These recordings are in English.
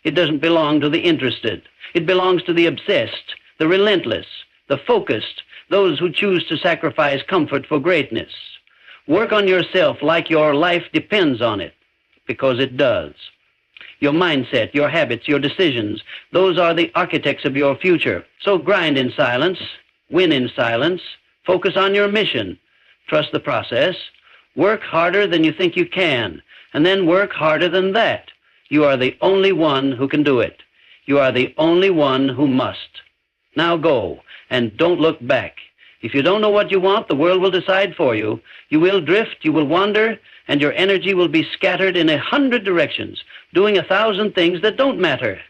It doesn't belong to the interested. It belongs to the obsessed, the relentless, the focused, those who choose to sacrifice comfort for greatness. Work on yourself like your life depends on it, because it does. Your mindset, your habits, your decisions, those are the architects of your future. So grind in silence, win in silence, focus on your mission, trust the process, work harder than you think you can, and then work harder than that. You are the only one who can do it. You are the only one who must. Now go, and don't look back. If you don't know what you want, the world will decide for you. You will drift, you will wander, and your energy will be scattered in 100 directions, doing 1,000 things that don't matter.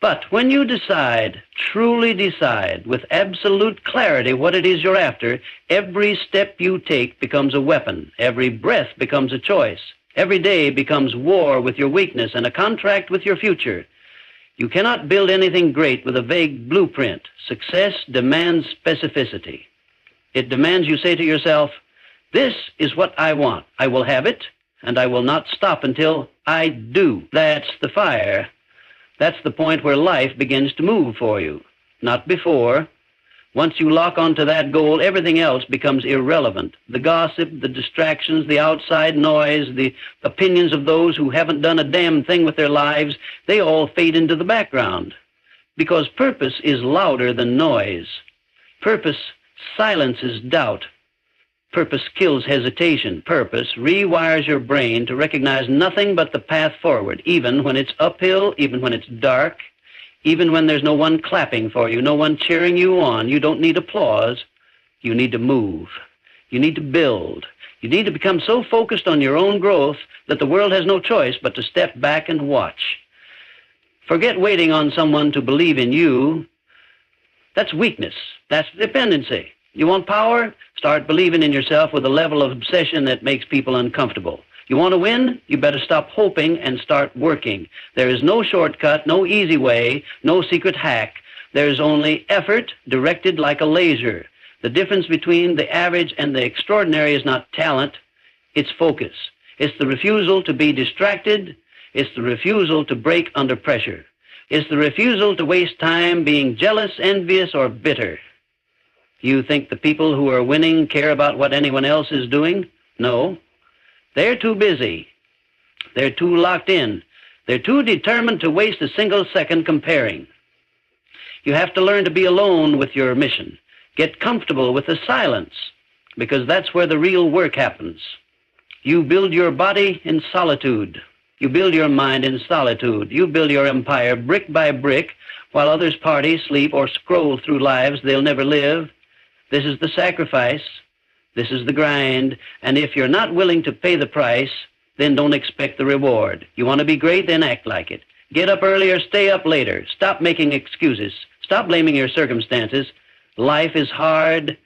But when you decide, truly decide, with absolute clarity what it is you're after, every step you take becomes a weapon. Every breath becomes a choice. Every day becomes war with your weakness and a contract with your future. You cannot build anything great with a vague blueprint. Success demands specificity. It demands you say to yourself, this is what I want. I will have it, and I will not stop until I do. That's the fire. That's the point where life begins to move for you, not before. Once you lock onto that goal, everything else becomes irrelevant. The gossip, the distractions, the outside noise, the opinions of those who haven't done a damn thing with their lives, they all fade into the background. Because purpose is louder than noise. Purpose silences doubt. Purpose kills hesitation. Purpose rewires your brain to recognize nothing but the path forward, even when it's uphill, even when it's dark, even when there's no one clapping for you, no one cheering you on. You don't need applause. You need to move. You need to build. You need to become so focused on your own growth that the world has no choice but to step back and watch. Forget waiting on someone to believe in you. That's weakness. That's dependency. You want power? Start believing in yourself with a level of obsession that makes people uncomfortable. You want to win? You better stop hoping and start working. There is no shortcut, no easy way, no secret hack. There's only effort directed like a laser. The difference between the average and the extraordinary is not talent, it's focus. It's the refusal to be distracted. It's the refusal to break under pressure. It's the refusal to waste time being jealous, envious, or bitter. You think the people who are winning care about what anyone else is doing? No. They're too busy. They're too locked in. They're too determined to waste a single second comparing. You have to learn to be alone with your mission. Get comfortable with the silence, because that's where the real work happens. You build your body in solitude. You build your mind in solitude. You build your empire brick by brick while others party, sleep, or scroll through lives they'll never live. This is the sacrifice. This is the grind. And if you're not willing to pay the price, then don't expect the reward. You want to be great, then act like it. Get up earlier, stay up later. Stop making excuses. Stop blaming your circumstances. Life is hard.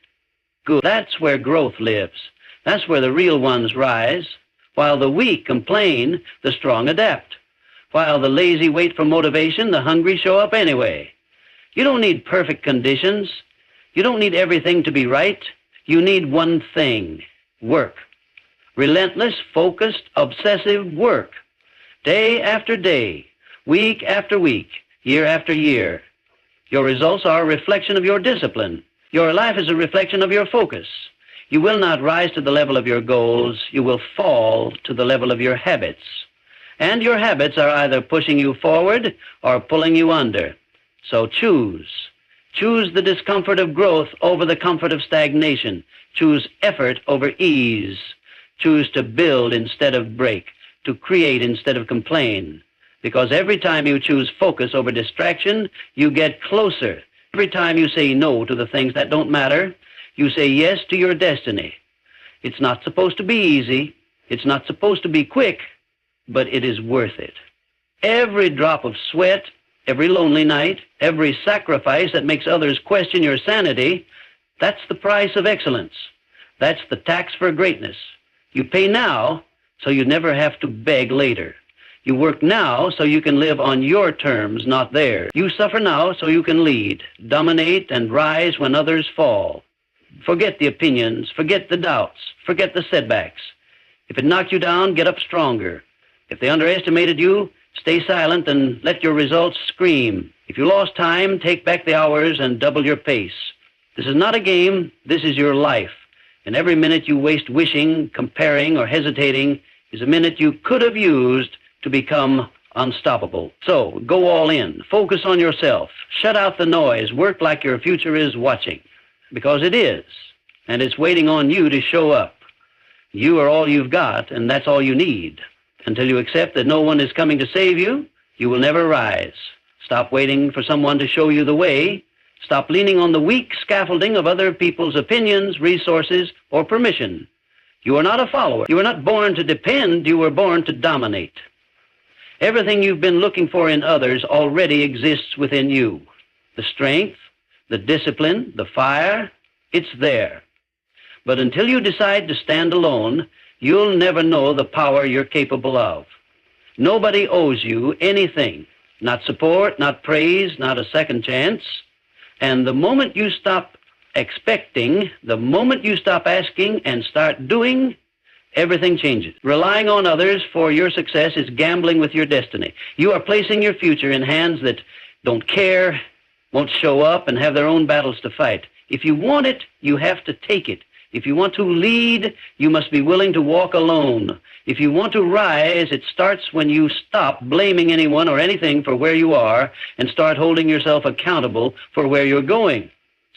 Good. That's where growth lives. That's where the real ones rise. While the weak complain, the strong adapt. While the lazy wait for motivation, the hungry show up anyway. You don't need perfect conditions. You don't need everything to be right. You need one thing: work. Relentless, focused, obsessive work. Day after day, week after week, year after year. Your results are a reflection of your discipline. Your life is a reflection of your focus. You will not rise to the level of your goals. You will fall to the level of your habits. And your habits are either pushing you forward or pulling you under. So choose. Choose the discomfort of growth over the comfort of stagnation. Choose effort over ease. Choose to build instead of break, to create instead of complain. Because every time you choose focus over distraction, you get closer. Every time you say no to the things that don't matter, you say yes to your destiny. It's not supposed to be easy. It's not supposed to be quick, but it is worth it. Every drop of sweat, every lonely night, every sacrifice that makes others question your sanity, that's the price of excellence. That's the tax for greatness. You pay now so you never have to beg later. You work now so you can live on your terms, not theirs. You suffer now so you can lead, dominate, and rise when others fall. Forget the opinions, forget the doubts, forget the setbacks. If it knocked you down, get up stronger. If they underestimated you, Stay silent and let your results scream. If you lost time, take back the hours and double your pace. This is not a game, this is your life. And every minute you waste wishing, comparing, or hesitating is a minute you could have used to become unstoppable. So, go all in. Focus on yourself. Shut out the noise. Work like your future is watching. Because it is. And it's waiting on you to show up. You are all you've got, and that's all you need. Until you accept that no one is coming to save you, you will never rise. Stop waiting for someone to show you the way. Stop leaning on the weak scaffolding of other people's opinions, resources, or permission. You are not a follower. You were not born to depend. You were born to dominate. Everything you've been looking for in others already exists within you. The strength, the discipline, the fire, it's there. But until you decide to stand alone, you'll never know the power you're capable of. Nobody owes you anything. Not support, not praise, not a second chance. And the moment you stop expecting, the moment you stop asking and start doing, everything changes. Relying on others for your success is gambling with your destiny. You are placing your future in hands that don't care, won't show up, and have their own battles to fight. If you want it, you have to take it. If you want to lead, you must be willing to walk alone. If you want to rise, it starts when you stop blaming anyone or anything for where you are and start holding yourself accountable for where you're going.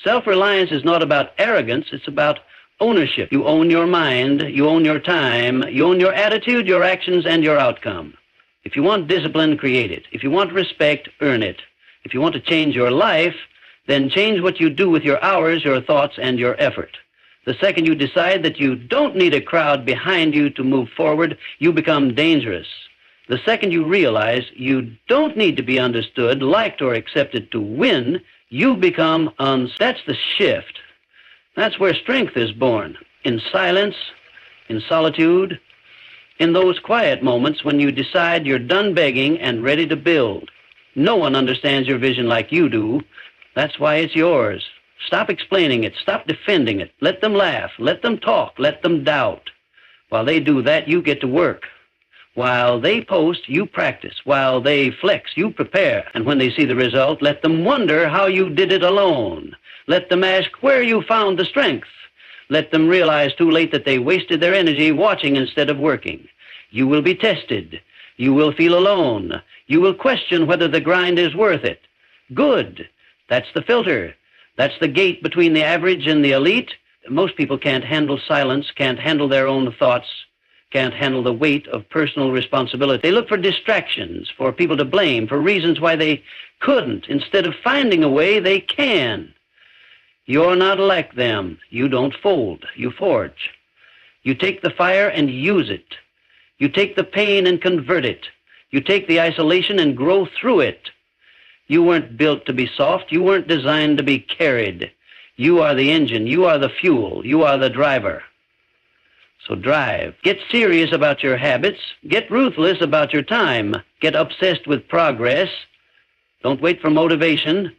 Self-reliance is not about arrogance, it's about ownership. You own your mind, you own your time, you own your attitude, your actions, and your outcome. If you want discipline, create it. If you want respect, earn it. If you want to change your life, then change what you do with your hours, your thoughts, and your effort. The second you decide that you don't need a crowd behind you to move forward, you become dangerous. The second you realize you don't need to be understood, liked, or accepted to win, you become That's the shift. That's where strength is born. In silence, in solitude, in those quiet moments when you decide you're done begging and ready to build. No one understands your vision like you do. That's why it's yours. Stop explaining it. Stop defending it. Let them laugh. Let them talk. Let them doubt. While they do that, you get to work. While they post, you practice. While they flex, you prepare. And when they see the result, let them wonder how you did it alone. Let them ask where you found the strength. Let them realize too late that they wasted their energy watching instead of working. You will be tested. You will feel alone. You will question whether the grind is worth it. Good. That's the filter. That's the gate between the average and the elite. Most people can't handle silence, can't handle their own thoughts, can't handle the weight of personal responsibility. They look for distractions, for people to blame, for reasons why they couldn't, instead of finding a way they can. You're not like them. You don't fold. You forge. You take the fire and use it. You take the pain and convert it. You take the isolation and grow through it. You weren't built to be soft. You weren't designed to be carried. You are the engine. You are the fuel. You are the driver. So drive. Get serious about your habits. Get ruthless about your time. Get obsessed with progress. Don't wait for motivation.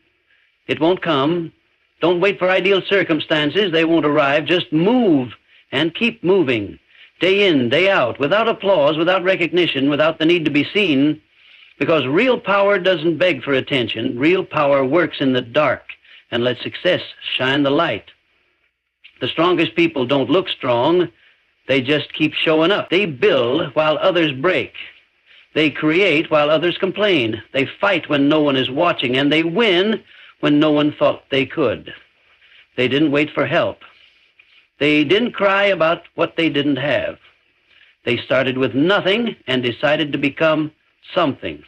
It won't come. Don't wait for ideal circumstances. They won't arrive. Just move and keep moving. Day in, day out, without applause, without recognition, without the need to be seen. Because real power doesn't beg for attention. Real power works in the dark and lets success shine the light. The strongest people don't look strong. They just keep showing up. They build while others break. They create while others complain. They fight when no one is watching, and they win when no one thought they could. They didn't wait for help. They didn't cry about what they didn't have. They started with nothing and decided to become something.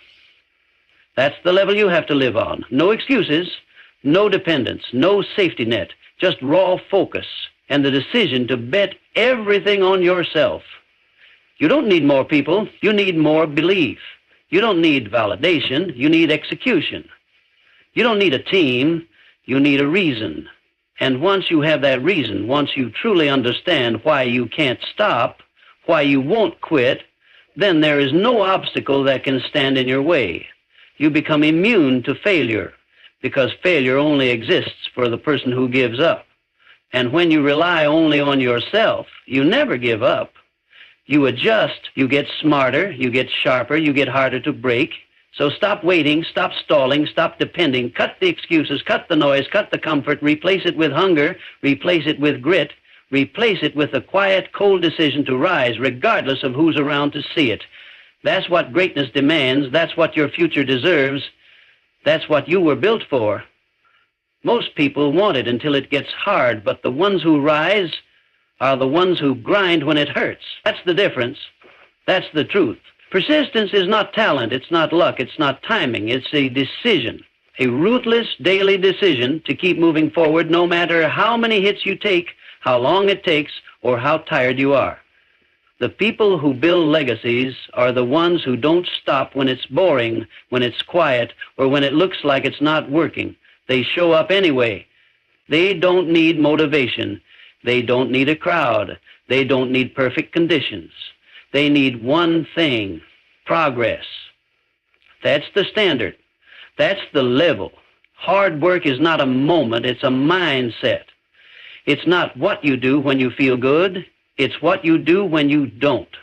That's the level you have to live on. No excuses, no dependence, no safety net, just raw focus and the decision to bet everything on yourself. You don't need more people. You need more belief. You don't need validation. You need execution. You don't need a team. You need a reason. And once you have that reason, once you truly understand why you can't stop, why you won't quit, then there is no obstacle that can stand in your way. You become immune to failure, because failure only exists for the person who gives up. And when you rely only on yourself, you never give up. You adjust, you get smarter, you get sharper, you get harder to break. So stop waiting, stop stalling, stop depending, cut the excuses, cut the noise, cut the comfort, replace it with hunger, replace it with grit, replace it with a quiet, cold decision to rise, regardless of who's around to see it. That's what greatness demands. That's what your future deserves. That's what you were built for. Most people want it until it gets hard, but the ones who rise are the ones who grind when it hurts. That's the difference. That's the truth. Persistence is not talent, it's not luck, it's not timing, it's a decision. A ruthless daily decision to keep moving forward no matter how many hits you take, how long it takes, or how tired you are. The people who build legacies are the ones who don't stop when it's boring, when it's quiet, or when it looks like it's not working. They show up anyway. They don't need motivation. They don't need a crowd. They don't need perfect conditions. They need one thing: progress. That's the standard. That's the level. Hard work is not a moment, it's a mindset. It's not what you do when you feel good, it's what you do when you don't.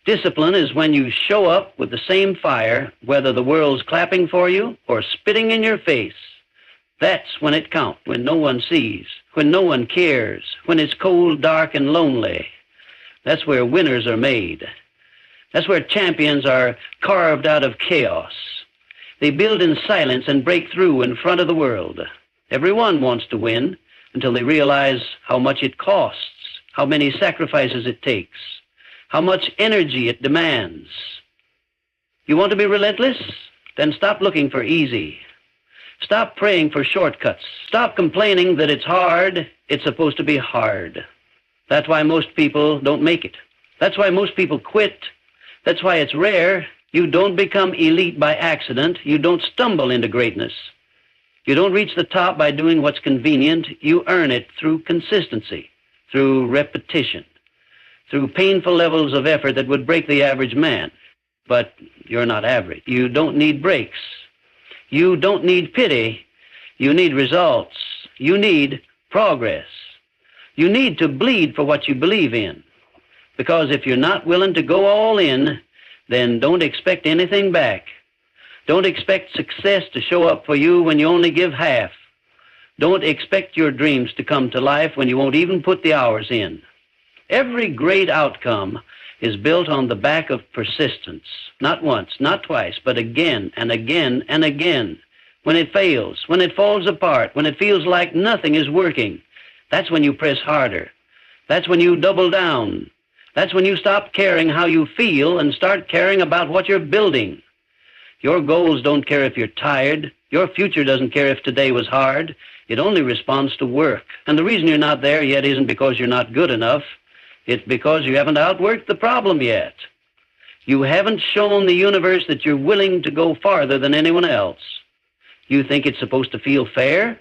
Discipline is when you show up with the same fire, whether the world's clapping for you or spitting in your face. That's when it counts, when no one sees, when no one cares, when it's cold, dark, and lonely. That's where winners are made. That's where champions are carved out of chaos. They build in silence and break through in front of the world. Everyone wants to win until they realize how much it costs, how many sacrifices it takes, how much energy it demands. You want to be relentless? Then stop looking for easy. Stop praying for shortcuts. Stop complaining that it's hard. It's supposed to be hard. That's why most people don't make it. That's why most people quit. That's why it's rare. You don't become elite by accident. You don't stumble into greatness. You don't reach the top by doing what's convenient. You earn it through consistency, through repetition, through painful levels of effort that would break the average man. But you're not average. You don't need breaks. You don't need pity. You need results. You need progress. You need to bleed for what you believe in. Because if you're not willing to go all in, then don't expect anything back. Don't expect success to show up for you when you only give half. Don't expect your dreams to come to life when you won't even put the hours in. Every great outcome is built on the back of persistence. Not once, not twice, but again and again and again. When it fails, when it falls apart, when it feels like nothing is working, that's when you press harder. That's when you double down. That's when you stop caring how you feel and start caring about what you're building. Your goals don't care if you're tired. Your future doesn't care if today was hard. It only responds to work. And the reason you're not there yet isn't because you're not good enough. It's because you haven't outworked the problem yet. You haven't shown the universe that you're willing to go farther than anyone else. You think it's supposed to feel fair?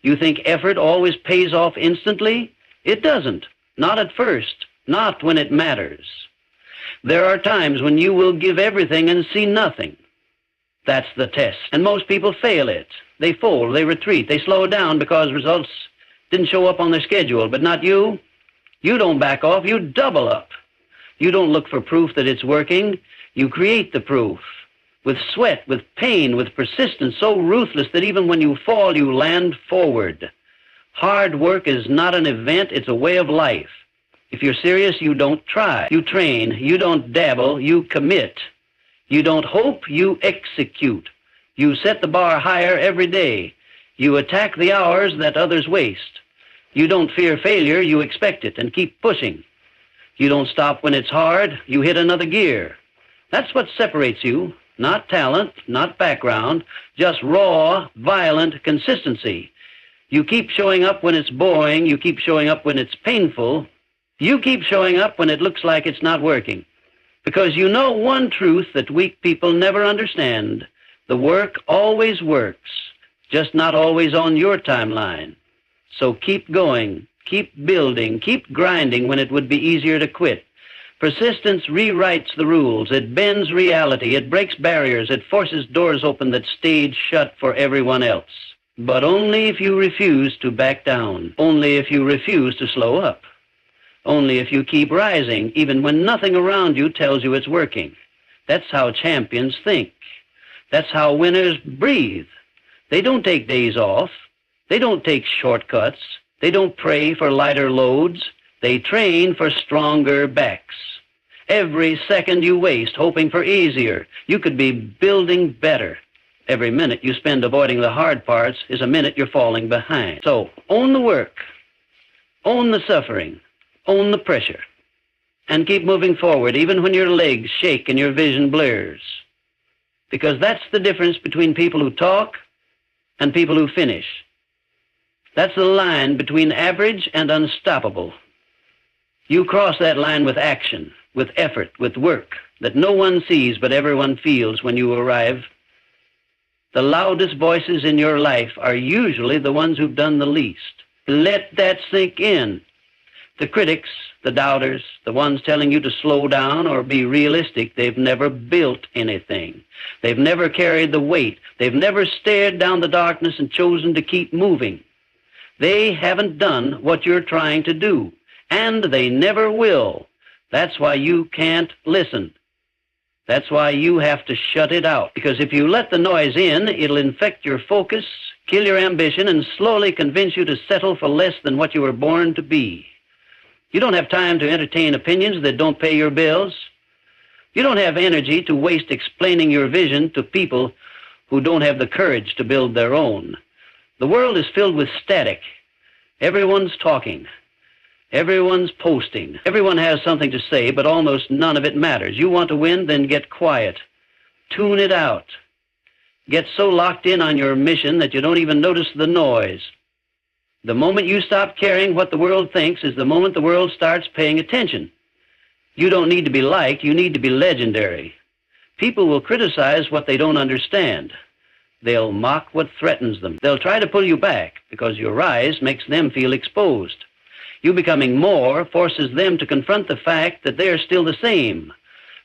You think effort always pays off instantly? It doesn't. Not at first. Not when it matters. There are times when you will give everything and see nothing. That's the test. And most people fail it. They fold, they retreat, they slow down because results didn't show up on their schedule. But not you. You don't back off, you double up. You don't look for proof that it's working. You create the proof. With sweat, with pain, with persistence so ruthless that even when you fall, you land forward. Hard work is not an event, it's a way of life. If you're serious, you don't try. You train. You don't dabble. You commit. You don't hope. You execute. You set the bar higher every day. You attack the hours that others waste. You don't fear failure. You expect it and keep pushing. You don't stop when it's hard. You hit another gear. That's what separates you. Not talent, not background, just raw, violent consistency. You keep showing up when it's boring. You keep showing up when it's painful. You keep showing up when it looks like it's not working. Because you know one truth that weak people never understand. The work always works, just not always on your timeline. So keep going, keep building, keep grinding when it would be easier to quit. Persistence rewrites the rules. It bends reality. It breaks barriers. It forces doors open that stayed shut for everyone else. But only if you refuse to back down. Only if you refuse to slow up. only if you keep rising, even when nothing around you tells you it's working. That's how champions think. That's how winners breathe. They don't take days off. They don't take shortcuts. They don't pray for lighter loads. They train for stronger backs. Every second you waste hoping for easier, you could be building better. Every minute you spend avoiding the hard parts is a minute you're falling behind. So own the work, own the suffering, own the pressure, and keep moving forward even when your legs shake and your vision blurs. Because that's the difference between people who talk and people who finish. That's the line between average and unstoppable. You cross that line with action, with effort, with work that no one sees but everyone feels when you arrive. The loudest voices in your life are usually the ones who've done the least. Let that sink in. The critics, the doubters, the ones telling you to slow down or be realistic, they've never built anything. They've never carried the weight. They've never stared down the darkness and chosen to keep moving. They haven't done what you're trying to do, and they never will. That's why you can't listen. That's why you have to shut it out. Because if you let the noise in, it'll infect your focus, kill your ambition, and slowly convince you to settle for less than what you were born to be. You don't have time to entertain opinions that don't pay your bills. You don't have energy to waste explaining your vision to people who don't have the courage to build their own. The world is filled with static. Everyone's talking. Everyone's posting. Everyone has something to say, but almost none of it matters. You want to win, then get quiet. Tune it out. Get so locked in on your mission that you don't even notice the noise. The moment you stop caring what the world thinks is the moment the world starts paying attention. You don't need to be liked, you need to be legendary. People will criticize what they don't understand. They'll mock what threatens them. They'll try to pull you back because your rise makes them feel exposed. You becoming more forces them to confront the fact that they're still the same.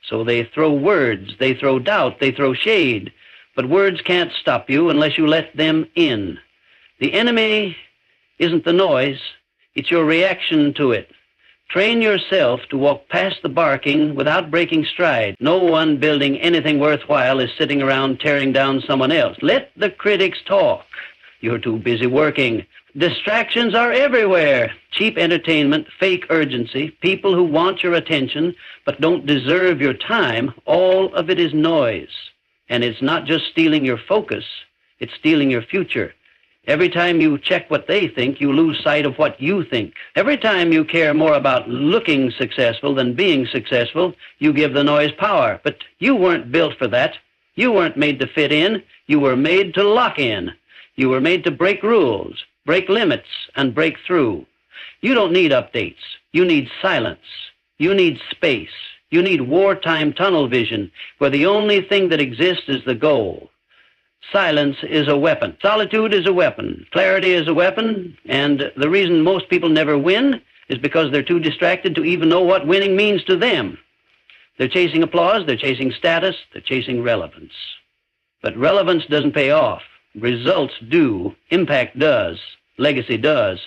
So they throw words, they throw doubt, they throw shade. But words can't stop you unless you let them in. The enemy isn't the noise, it's your reaction to it. Train yourself to walk past the barking without breaking stride. No one building anything worthwhile is sitting around tearing down someone else. Let the critics talk. You're too busy working. Distractions are everywhere. Cheap entertainment, fake urgency, people who want your attention but don't deserve your time, all of it is noise. And it's not just stealing your focus, it's stealing your future. Every time you check what they think, you lose sight of what you think. Every time you care more about looking successful than being successful, you give the noise power. But you weren't built for that. You weren't made to fit in. You were made to lock in. You were made to break rules, break limits, and break through. You don't need updates. You need silence. You need space. You need wartime tunnel vision, where the only thing that exists is the goal. Silence is a weapon. Solitude is a weapon. Clarity is a weapon. And the reason most people never win is because they're too distracted to even know what winning means to them. They're chasing applause, they're chasing status, they're chasing relevance. But relevance doesn't pay off. Results do. Impact does. Legacy does.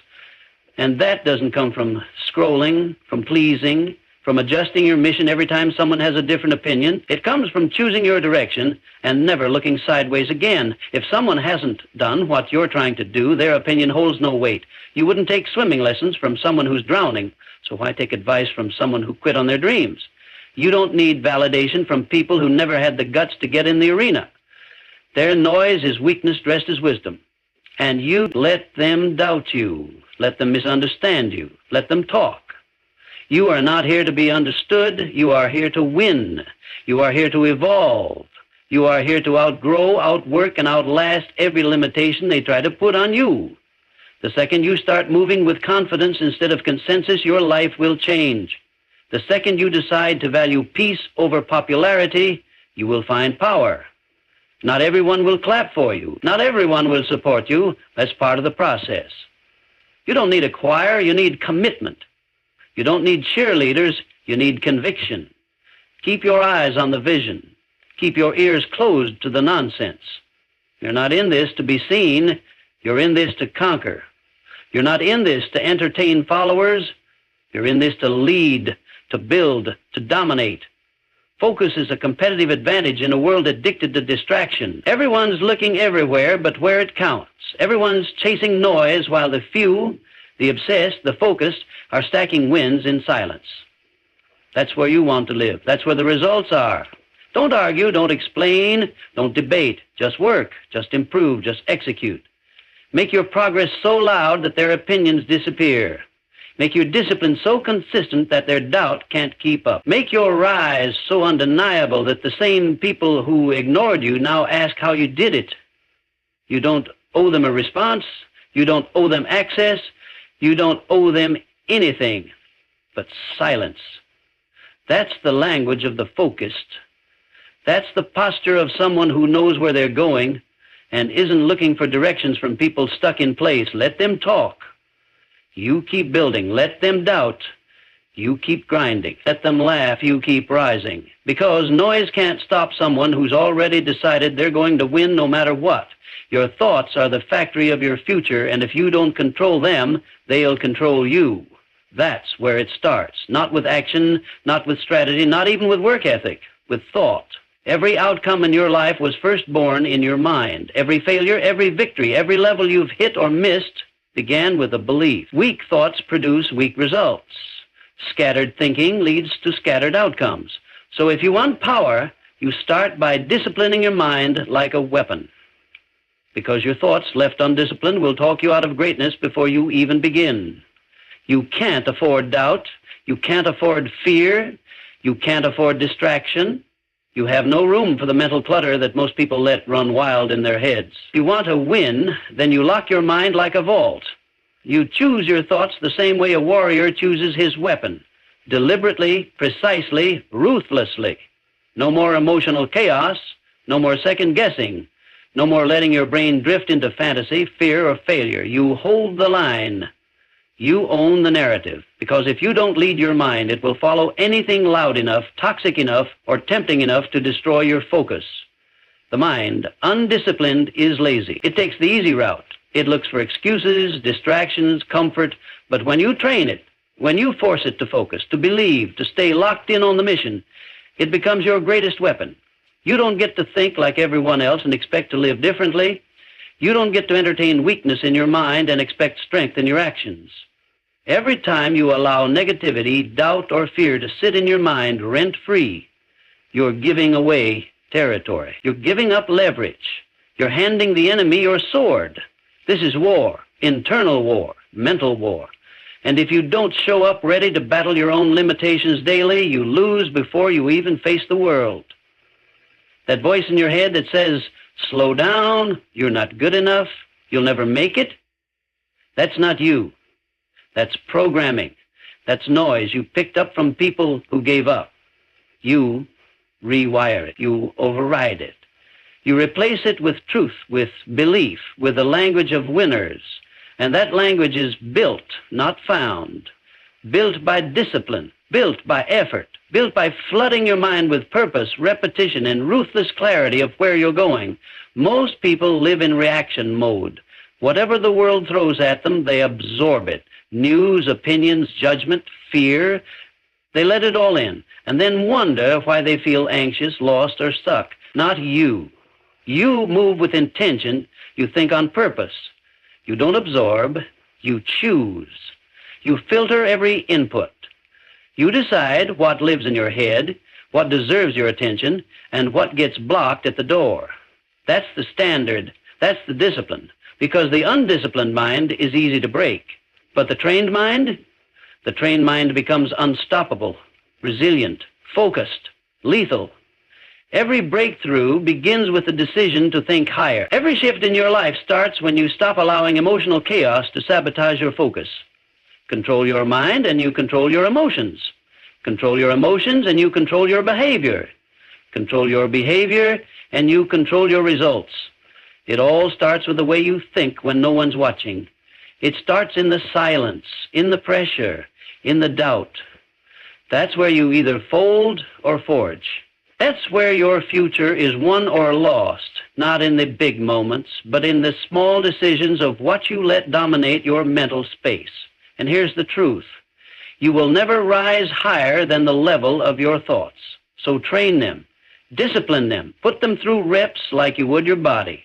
And that doesn't come from scrolling, from pleasing, from adjusting your mission every time someone has a different opinion. It comes from choosing your direction and never looking sideways again. If someone hasn't done what you're trying to do, their opinion holds no weight. You wouldn't take swimming lessons from someone who's drowning, so why take advice from someone who quit on their dreams? You don't need validation from people who never had the guts to get in the arena. Their noise is weakness dressed as wisdom. And you let them doubt you. Let them misunderstand you. Let them talk. You are not here to be understood. You are here to win. You are here to evolve. You are here to outgrow, outwork, and outlast every limitation they try to put on you. The second you start moving with confidence instead of consensus, your life will change. The second you decide to value peace over popularity, you will find power. Not everyone will clap for you. Not everyone will support you. That's part of the process. You don't need a choir. You need commitment. You don't need cheerleaders, you need conviction. Keep your eyes on the vision. Keep your ears closed to the nonsense. You're not in this to be seen, you're in this to conquer. You're not in this to entertain followers, You're in this to lead, to build, to dominate. Focus is a competitive advantage in a world addicted to distraction. Everyone's looking everywhere but where it counts. Everyone's chasing noise while the few, the obsessed, the focused, are stacking wins in silence. That's where you want to live. That's where the results are. Don't argue, don't explain, don't debate. Just work, just improve, just execute. Make your progress so loud that their opinions disappear. Make your discipline so consistent that their doubt can't keep up. Make your rise so undeniable that the same people who ignored you now ask how you did it. You don't owe them a response. You don't owe them access. You don't owe them anything but silence. That's the language of the focused. That's the posture of someone who knows where they're going and isn't looking for directions from people stuck in place. Let them talk. You keep building. Let them doubt. You keep grinding. Let them laugh. You keep rising. Because noise can't stop someone who's already decided they're going to win no matter what. Your thoughts are the factory of your future, and if you don't control them, they'll control you. That's where it starts. Not with action, not with strategy, not even with work ethic, with thought. Every outcome in your life was first born in your mind. Every failure, every victory, every level you've hit or missed began with a belief. Weak thoughts produce weak results. Scattered thinking leads to scattered outcomes. So if you want power, you start by disciplining your mind like a weapon. Because your thoughts left undisciplined will talk you out of greatness before you even begin. You can't afford doubt. You can't afford fear. You can't afford distraction. You have no room for the mental clutter that most people let run wild in their heads. If you want to win, then you lock your mind like a vault. You choose your thoughts the same way a warrior chooses his weapon. Deliberately, precisely, ruthlessly. No more emotional chaos. No more second guessing. No more letting your brain drift into fantasy, fear, or failure. You hold the line. You own the narrative, because if you don't lead your mind, it will follow anything loud enough, toxic enough, or tempting enough to destroy your focus. The mind, undisciplined, is lazy. It takes the easy route. It looks for excuses, distractions, comfort, but when you train it, when you force it to focus, to believe, to stay locked in on the mission, it becomes your greatest weapon. You don't get to think like everyone else and expect to live differently. You don't get to entertain weakness in your mind and expect strength in your actions. Every time you allow negativity, doubt, or fear to sit in your mind rent-free, you're giving away territory. You're giving up leverage. You're handing the enemy your sword. This is war, internal war, mental war. And if you don't show up ready to battle your own limitations daily, you lose before you even face the world. That voice in your head that says, slow down, you're not good enough, you'll never make it, that's not you. That's programming. That's noise you picked up from people who gave up. You rewire it. You override it. You replace it with truth, with belief, with the language of winners. And that language is built, not found. Built by discipline, built by effort, built by flooding your mind with purpose, repetition, and ruthless clarity of where you're going. Most people live in reaction mode. Whatever the world throws at them, they absorb it. News, opinions, judgment, fear, they let it all in and then wonder why they feel anxious, lost, or stuck. Not you. You move with intention. You think on purpose. You don't absorb. You choose. You filter every input. You decide what lives in your head, what deserves your attention, and what gets blocked at the door. That's the standard. That's the discipline. Because the undisciplined mind is easy to break. But the trained mind becomes unstoppable, resilient, focused, lethal. Every breakthrough begins with the decision to think higher. Every shift in your life starts when you stop allowing emotional chaos to sabotage your focus. Control your mind and you control your emotions. Control your emotions and you control your behavior. Control your behavior and you control your results. It all starts with the way you think when no one's watching. It starts in the silence, in the pressure, in the doubt. That's where you either fold or forge. That's where your future is won or lost, not in the big moments, but in the small decisions of what you let dominate your mental space. And here's the truth. You will never rise higher than the level of your thoughts. So train them, discipline them, put them through reps like you would your body.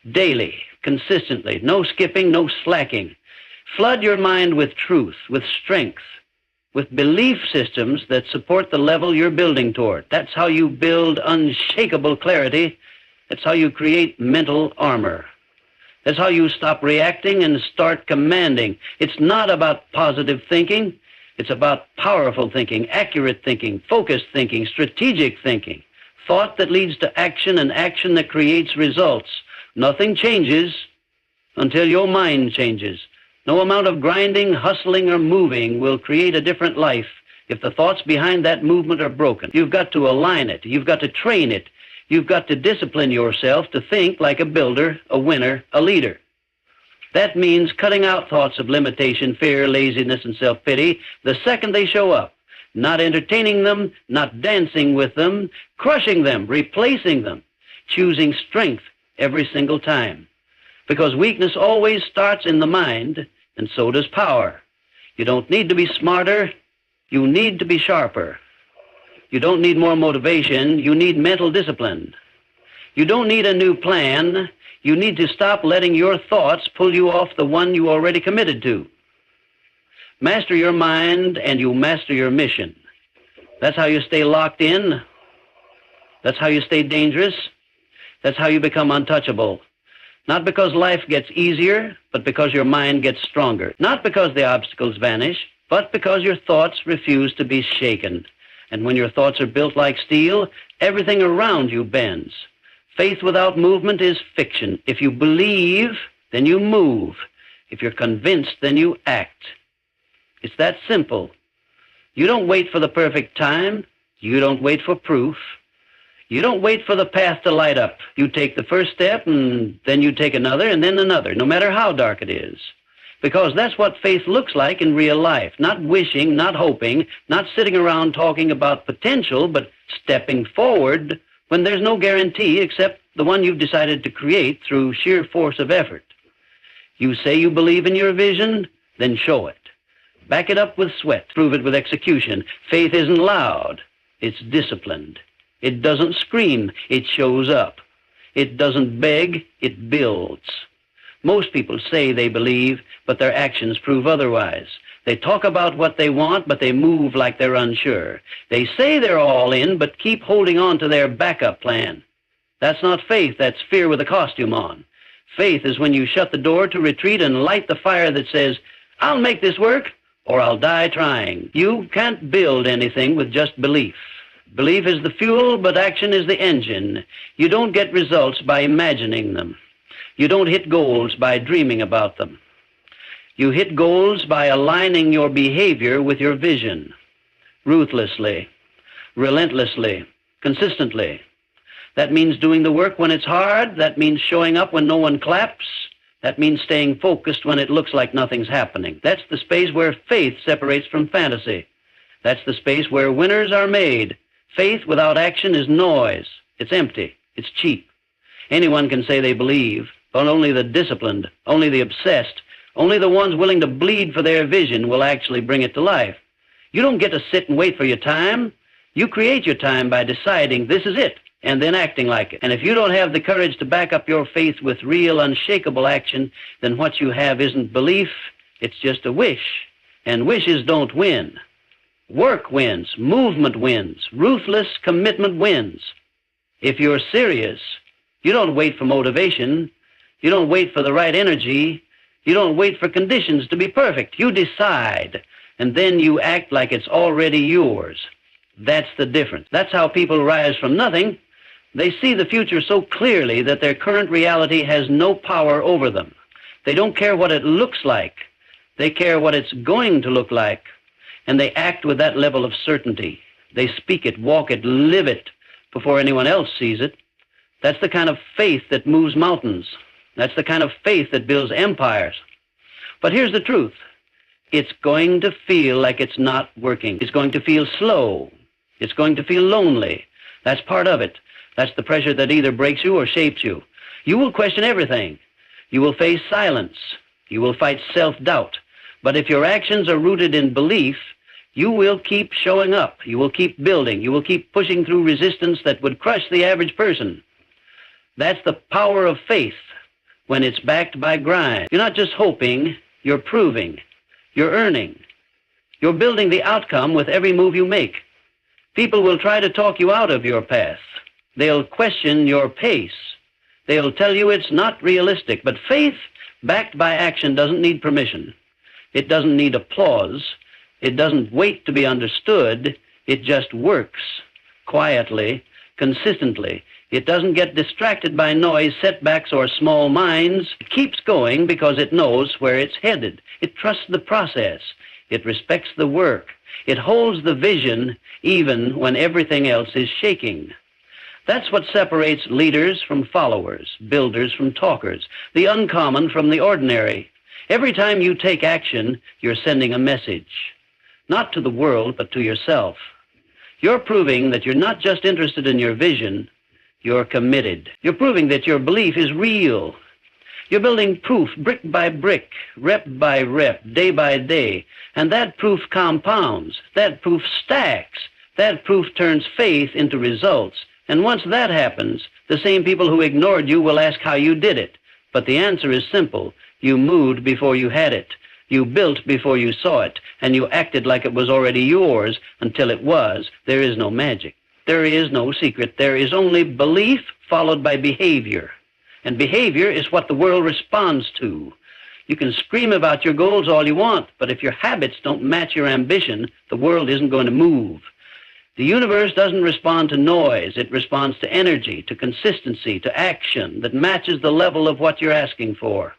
Daily, consistently, no skipping, no slacking. Flood your mind with truth, with strength, with belief systems that support the level you're building toward. That's how you build unshakable clarity. That's how you create mental armor. That's how you stop reacting and start commanding. It's not about positive thinking. It's about powerful thinking, accurate thinking, focused thinking, strategic thinking, thought that leads to action and action that creates results. Nothing changes until your mind changes. No amount of grinding, hustling, or moving will create a different life if the thoughts behind that movement are broken. You've got to align it. You've got to train it. You've got to discipline yourself to think like a builder, a winner, a leader. That means cutting out thoughts of limitation, fear, laziness, and self-pity the second they show up. Not entertaining them, not dancing with them, crushing them, replacing them, choosing strength every single time. Because weakness always starts in the mind, and so does power. You don't need to be smarter, you need to be sharper. You don't need more motivation, you need mental discipline. You don't need a new plan, you need to stop letting your thoughts pull you off the one you already committed to. Master your mind and you master your mission. That's how you stay locked in. That's how you stay dangerous. That's how you become untouchable. Not because life gets easier, but because your mind gets stronger. Not because the obstacles vanish, but because your thoughts refuse to be shaken. And when your thoughts are built like steel, everything around you bends. Faith without movement is fiction. If you believe, then you move. If you're convinced, then you act. It's that simple. You don't wait for the perfect time. You don't wait for proof. You don't wait for the path to light up. You take the first step, and then you take another, and then another, no matter how dark it is. Because that's what faith looks like in real life. Not wishing, not hoping, not sitting around talking about potential, but stepping forward when there's no guarantee except the one you've decided to create through sheer force of effort. You say you believe in your vision, then show it. Back it up with sweat. Prove it with execution. Faith isn't loud. It's disciplined. It doesn't scream. It shows up. It doesn't beg. It builds. Most people say they believe, but their actions prove otherwise. They talk about what they want, but they move like they're unsure. They say they're all in, but keep holding on to their backup plan. That's not faith. That's fear with a costume on. Faith is when you shut the door to retreat and light the fire that says, I'll make this work, or I'll die trying. You can't build anything with just belief. Belief is the fuel, but action is the engine. You don't get results by imagining them. You don't hit goals by dreaming about them. You hit goals by aligning your behavior with your vision. Ruthlessly, relentlessly, consistently. That means doing the work when it's hard. That means showing up when no one claps. That means staying focused when it looks like nothing's happening. That's the space where faith separates from fantasy. That's the space where winners are made. Faith without action is noise. It's empty. It's cheap. Anyone can say they believe, but only the disciplined, only the obsessed, only the ones willing to bleed for their vision will actually bring it to life. You don't get to sit and wait for your time. You create your time by deciding this is it, and then acting like it. And if you don't have the courage to back up your faith with real, unshakable action, then what you have isn't belief, it's just a wish. And wishes don't win. Work wins, movement wins, ruthless commitment wins. If you're serious, you don't wait for motivation. You don't wait for the right energy. You don't wait for conditions to be perfect. You decide, and then you act like it's already yours. That's the difference. That's how people rise from nothing. They see the future so clearly that their current reality has no power over them. They don't care what it looks like. They care what it's going to look like. And they act with that level of certainty. They speak it, walk it, live it before anyone else sees it. That's the kind of faith that moves mountains. That's the kind of faith that builds empires. But here's the truth. It's going to feel like it's not working. It's going to feel slow. It's going to feel lonely. That's part of it. That's the pressure that either breaks you or shapes you. You will question everything. You will face silence. You will fight self-doubt. But if your actions are rooted in belief, you will keep showing up. You will keep building. You will keep pushing through resistance that would crush the average person. That's the power of faith when it's backed by grind. You're not just hoping, you're proving. You're earning. You're building the outcome with every move you make. People will try to talk you out of your path. They'll question your pace. They'll tell you it's not realistic. But faith backed by action doesn't need permission. It doesn't need applause. It doesn't wait to be understood. It just works quietly, consistently. It doesn't get distracted by noise, setbacks, or small minds. It keeps going because it knows where it's headed. It trusts the process. It respects the work. It holds the vision even when everything else is shaking. That's what separates leaders from followers, builders from talkers, the uncommon from the ordinary. Every time you take action, you're sending a message, not to the world, but to yourself. You're proving that you're not just interested in your vision, you're committed. You're proving that your belief is real. You're building proof brick by brick, rep by rep, day by day, and that proof compounds, that proof stacks, that proof turns faith into results. And once that happens, the same people who ignored you will ask how you did it. But the answer is simple. You moved before you had it. You built before you saw it, and you acted like it was already yours until it was. There is no magic. There is no secret. There is only belief followed by behavior. And behavior is what the world responds to. You can scream about your goals all you want, but if your habits don't match your ambition, the world isn't going to move. The universe doesn't respond to noise. It responds to energy, to consistency, to action that matches the level of what you're asking for.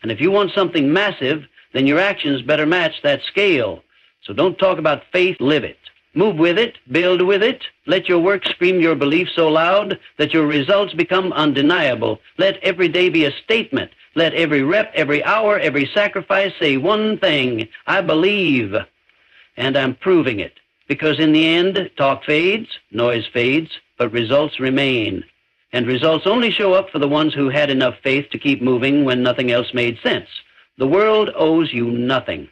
And if you want something massive, then your actions better match that scale. So don't talk about faith, live it. Move with it, build with it. Let your work scream your belief so loud that your results become undeniable. Let every day be a statement. Let every rep, every hour, every sacrifice say one thing: I believe, and I'm proving it. Because in the end, talk fades, noise fades, but results remain. And results only show up for the ones who had enough faith to keep moving when nothing else made sense. The world owes you nothing.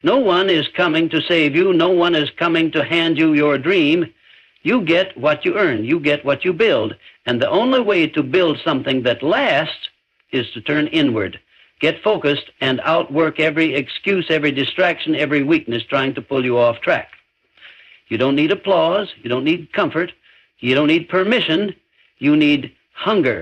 No one is coming to save you. No one is coming to hand you your dream. You get what you earn. You get what you build. And the only way to build something that lasts is to turn inward. Get focused and outwork every excuse, every distraction, every weakness trying to pull you off track. You don't need applause. You don't need comfort. You don't need permission. You need hunger.